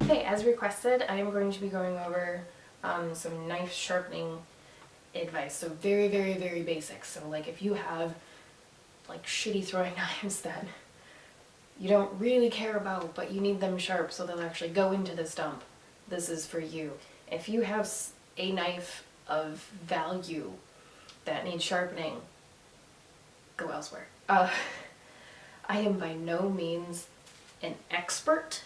Okay, as requested, I am going to be going over some knife sharpening advice. So very, very, very basic. So like if you have like shitty throwing knives that you don't really care about, but you need them sharp so they'll actually go into the stump, this is for you. If you have a knife of value that needs sharpening, go elsewhere. I am by no means an expert,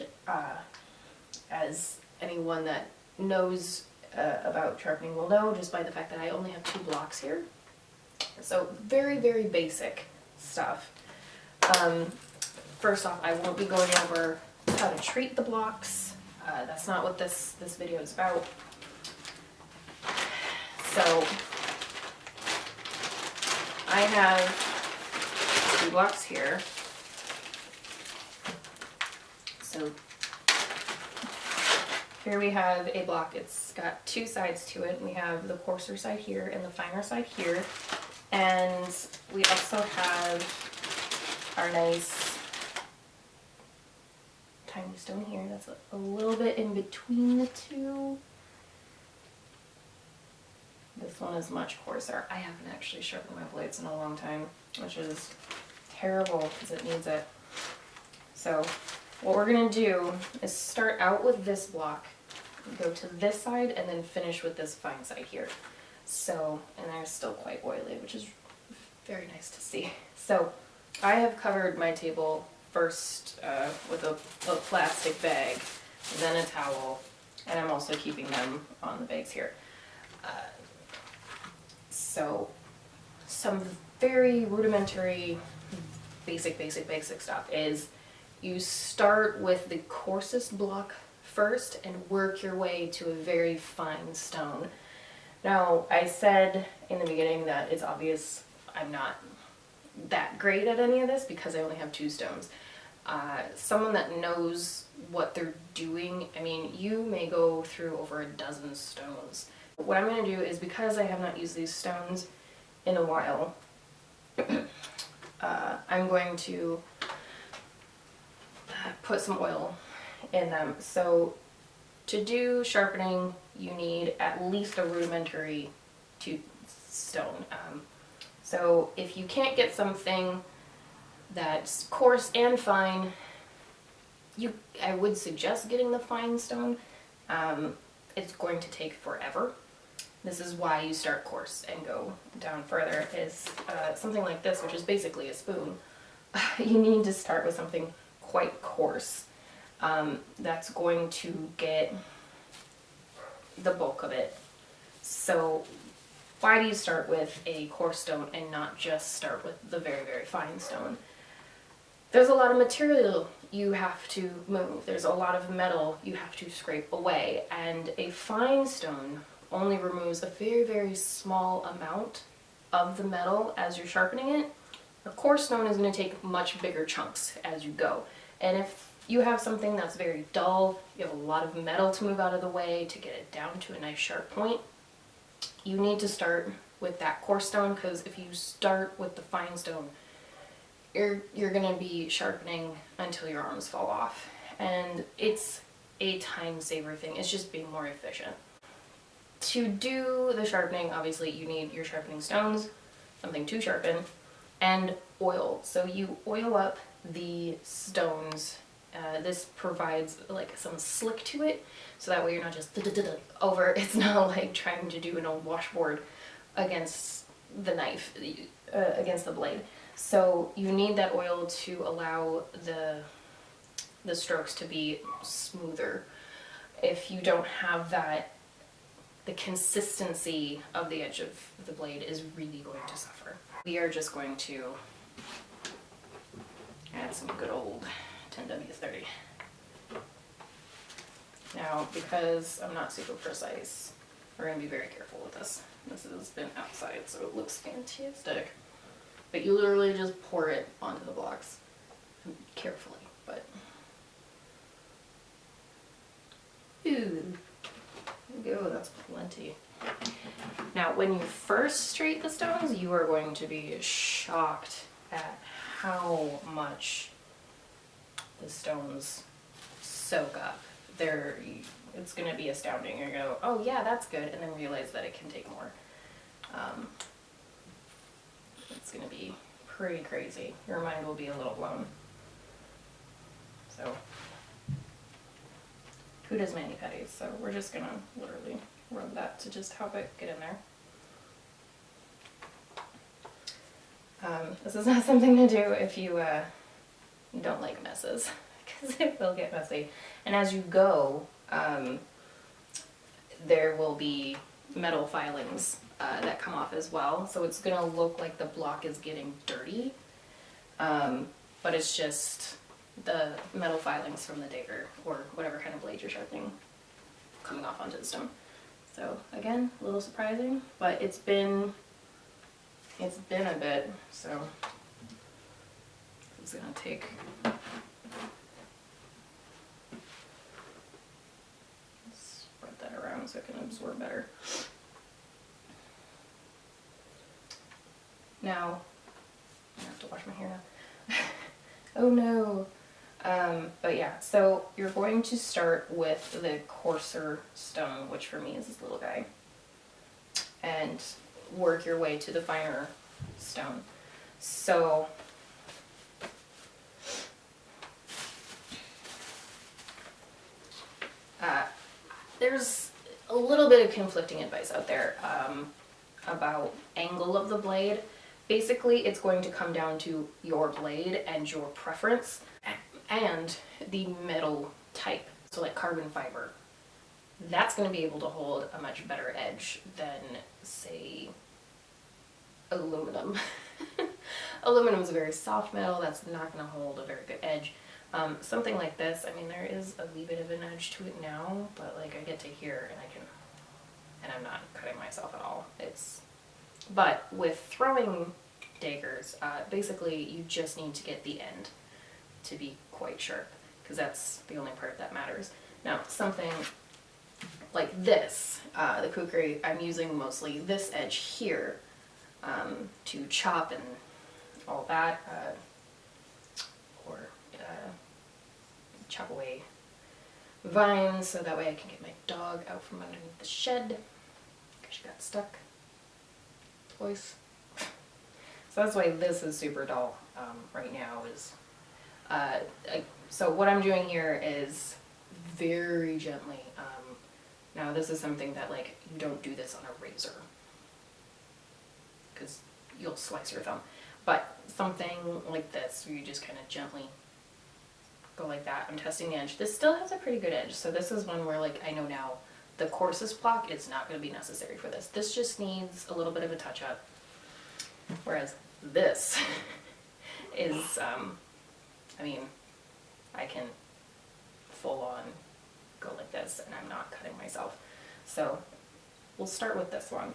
as anyone that knows about sharpening will know just by the fact that I only have 2 blocks here. So very, very basic stuff. First off, I won't be going over how to treat the blocks. That's not what this video is about. So I have 2 blocks here. So here we have a block. It's got 2 sides to it. We have the coarser side here and the finer side here. And we also have our nice tiny stone here. That's a little bit in between the 2. This one is much coarser. I haven't actually sharpened my blades in a long time, which is terrible because it needs it. So what we're going to do is start out with this block, go to this side, and then finish with this fine side here. So, and they're still quite oily, which is very nice to see. So I have covered my table first with a plastic bag, then a towel, and I'm also keeping them on the bags here. So some very rudimentary, basic stuff is you start with the coarsest block first and work your way to a very fine stone. Now, I said in the beginning that it's obvious I'm not that great at any of this because I only have 2 stones. Someone that knows what they're doing, I mean, you may go through over a dozen stones. What I'm going to do is, because I have not used these stones in a while, I'm going to put some oil in them. So to do sharpening, you need at least a rudimentary 2 stone. So if you can't get something that's coarse and fine, I would suggest getting the fine stone. It's going to take forever. This is why you start coarse and go down further, is something like this, which is basically a spoon. You need to start with something quite coarse. That's going to get the bulk of it. So why do you start with a coarse stone and not just start with the very, very fine stone? There's a lot of material you have to move. There's a lot of metal you have to scrape away, and a fine stone only removes a very, very small amount of the metal as you're sharpening it. A coarse stone is going to take much bigger chunks as you go. And if you have something that's very dull, you have a lot of metal to move out of the way to get it down to a nice sharp point, you need to start with that coarse stone, because if you start with the fine stone, you're going to be sharpening until your arms fall off. And it's a time saver thing. It's just being more efficient. To do the sharpening, obviously you need your sharpening stones, something to sharpen, and oil. So you oil up the stones. This provides like some slick to it, so that way you're not just over. It's not like trying to do an old washboard against the knife, against the blade. So you need that oil to allow the strokes to be smoother. If you don't have that, the consistency of the edge of the blade is really going to suffer. We are just going to add some good old 10W30. Now, because I'm not super precise, we're going to be very careful with this. This has been outside, so it looks fantastic. But you literally just pour it onto the blocks carefully, but ooh. Go, that's plenty. Now, when you first straight the stones, you are going to be shocked at how much the stones soak up it's going to be astounding. You're going to go, oh yeah, that's good, and then realize that it can take more. It's going to be pretty crazy. Your mind will be a little blown. So, who does mani-pedis? So we're just going to literally rub that to just help it get in there. This is not something to do if you don't like messes, because it will get messy. And as you go, there will be metal filings that come off as well. So it's going to look like the block is getting dirty, but it's just the metal filings from the dagger or whatever kind of blade you're sharpening coming off onto the stone. So again, a little surprising, but it's been a bit, so it's gonna take spread that around so it can absorb better. Now, I have to wash my hair now. Oh no. But yeah, so you're going to start with the coarser stone, which for me is this little guy, and work your way to the finer stone. So there's a little bit of conflicting advice out there about angle of the blade. Basically, it's going to come down to your blade and your preference and the metal type. So like carbon fiber, that's going to be able to hold a much better edge than, say, aluminum. Aluminum is a very soft metal that's not going to hold a very good edge. Something like this, I mean, there is a wee bit of an edge to it now, but like I get to here and I'm not cutting myself at all. But with throwing daggers, basically you just need to get the end to be quite sharp, because that's the only part that matters. Now, something like this, the kukri, I'm using mostly this edge here to chop and all that, or chop away vines so that way I can get my dog out from underneath the shed because she got stuck twice. So that's why this is super dull right now. So what I'm doing here is very gently. Now this is something that like you don't do this on a razor because you'll slice your thumb. But something like this where you just kind of gently go like that. I'm testing the edge. This still has a pretty good edge. So this is one where like I know now the coarsest block is not going to be necessary for this. This just needs a little bit of a touch up. Whereas this is, I mean, I can full on go like this and I'm not cutting myself. So we'll start with this one.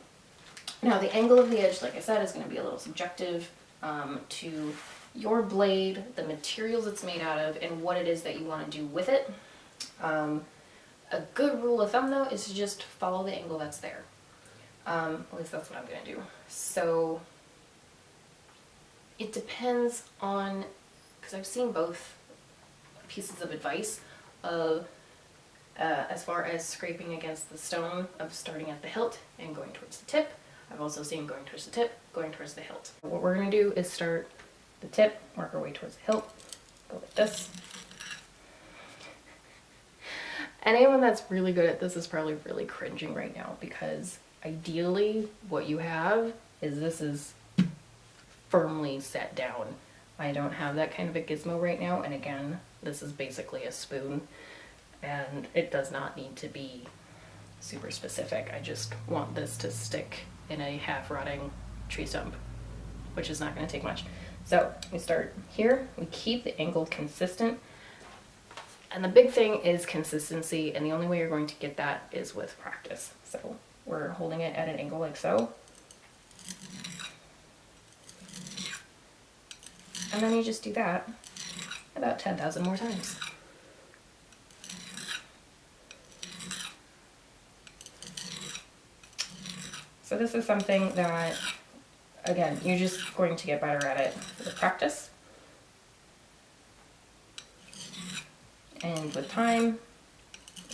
Now the angle of the edge, like I said, is going to be a little subjective to your blade, the materials it's made out of, and what it is that you want to do with it. A good rule of thumb though is to just follow the angle that's there. At least that's what I'm going to do. So it depends on, because I've seen both pieces of advice of as far as scraping against the stone, of starting at the hilt and going towards the tip. I've also seen going towards the tip, going towards the hilt. What we're going to do is start the tip, work our way towards the hilt, go like this. Anyone that's really good at this is probably really cringing right now, because ideally what you have is this is firmly set down. I don't have that kind of a gizmo right now, and again, this is basically a spoon, and it does not need to be super specific. I just want this to stick in a half-rotting tree stump, which is not going to take much. So we start here, we keep the angle consistent, and the big thing is consistency, and the only way you're going to get that is with practice. So we're holding it at an angle like so, and then you just do that about 10,000 more times. So this is something that, again, you're just going to get better at it with practice. And with time,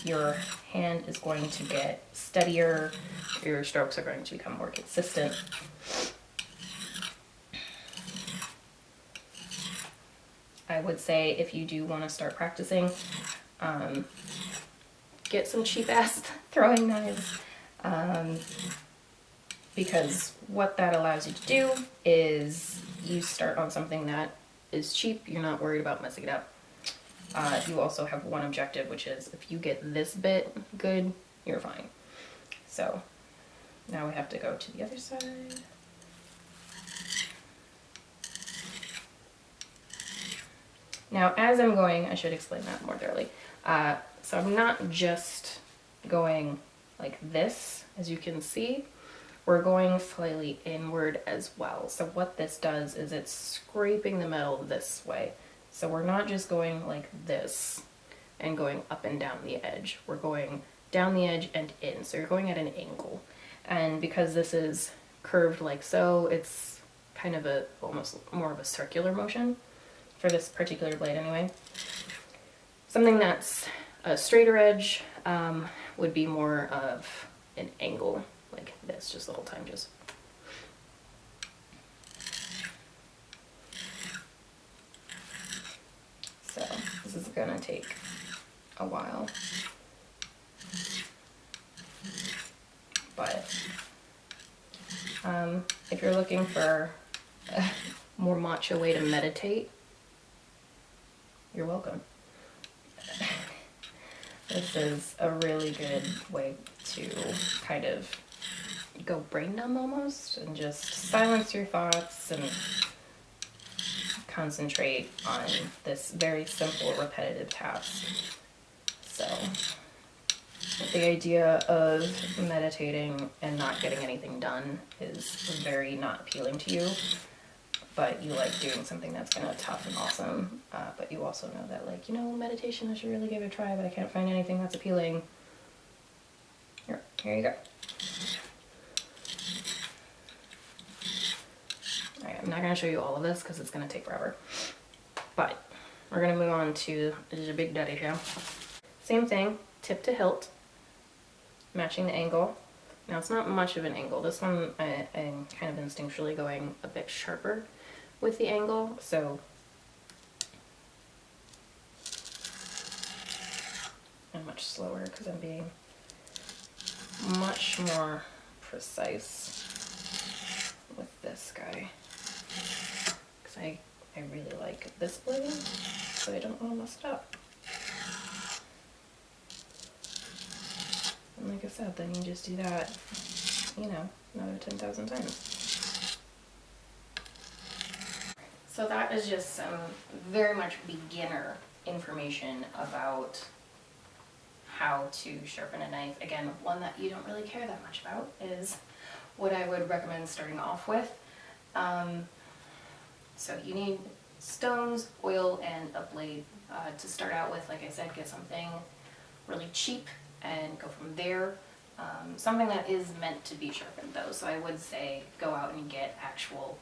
your hand is going to get steadier, your strokes are going to become more consistent. I would say if you do want to start practicing, get some cheap ass throwing knives, because what that allows you to do is you start on something that is cheap, you're not worried about messing it up. You also have one objective, which is if you get this bit good, you're fine. So now we have to go to the other side. Now, as I'm going, I should explain that more thoroughly. So I'm not just going like this, as you can see. We're going slightly inward as well. So what this does is it's scraping the metal this way. So we're not just going like this and going up and down the edge. We're going down the edge and in. So you're going at an angle. And because this is curved like so, it's kind of a almost more of a circular motion for this particular blade anyway. Something that's a straighter edge would be more of an angle like this, just the whole time, just. So this is gonna take a while, but if you're looking for a more macho way to meditate, you're welcome. This is a really good way to kind of go brain numb almost and just silence your thoughts and concentrate on this very simple repetitive task. So the idea of meditating and not getting anything done is very not appealing to you, but you like doing something that's kind of tough and awesome, but you also know that, like, you know, meditation, I should really give it a try, but I can't find anything that's appealing. Here you go. Alright, I'm not going to show you all of this because it's going to take forever, but we're going to move on to the big daddy here. Same thing, tip to hilt, matching the angle. Now it's not much of an angle. This one I'm kind of instinctually going a bit sharper with the angle, so I'm much slower because I'm being much more precise with this guy, because I really like this blade, so I don't want to mess it up. And like I said, then you just do that, you know, another 10,000 times. So that is just some very much beginner information about how to sharpen a knife. Again, one that you don't really care that much about is what I would recommend starting off with. So you need stones, oil, and a blade to start out with. Like I said, get something really cheap and go from there. Something that is meant to be sharpened though, so I would say go out and get actual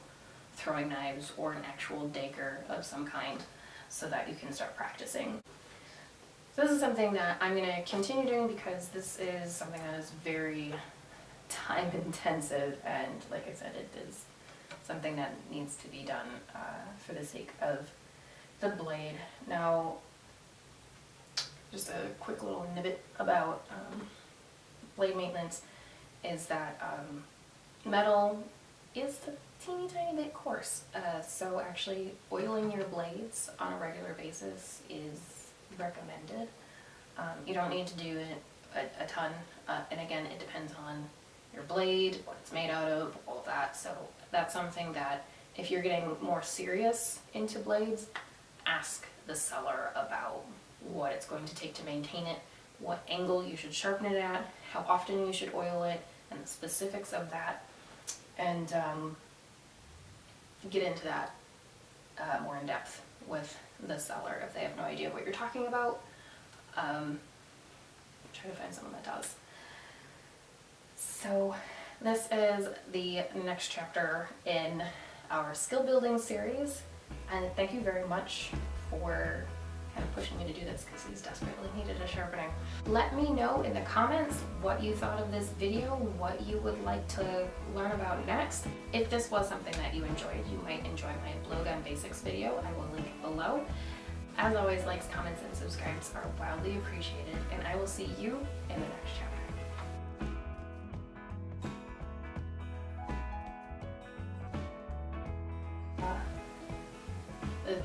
throwing knives or an actual dagger of some kind so that you can start practicing. So this is something that I'm going to continue doing because this is something that is very time intensive, and like I said, it is something that needs to be done for the sake of the blade. Now, just a quick little nibit about blade maintenance is that metal is a teeny tiny bit coarse, so actually oiling your blades on a regular basis is recommended. You don't need to do it a ton, and again, it depends on your blade, what it's made out of, all that. So that's something that if you're getting more serious into blades, ask the seller about what it's going to take to maintain it, what angle you should sharpen it at, how often you should oil it, and the specifics of that, and get into that more in depth with the seller if they have no idea what you're talking about. Try to find someone that does. So this is the next chapter in our skill building series, and thank you very much for kind of pushing me to do this because he's desperately needed a sharpening. Let me know in the comments what you thought of this video, what you would like to learn about next. If this was something that you enjoyed, you might enjoy my blowgun basics video. I will link it below. As always, likes, comments, and subscribes are wildly appreciated, and I will see you in the next chapter. The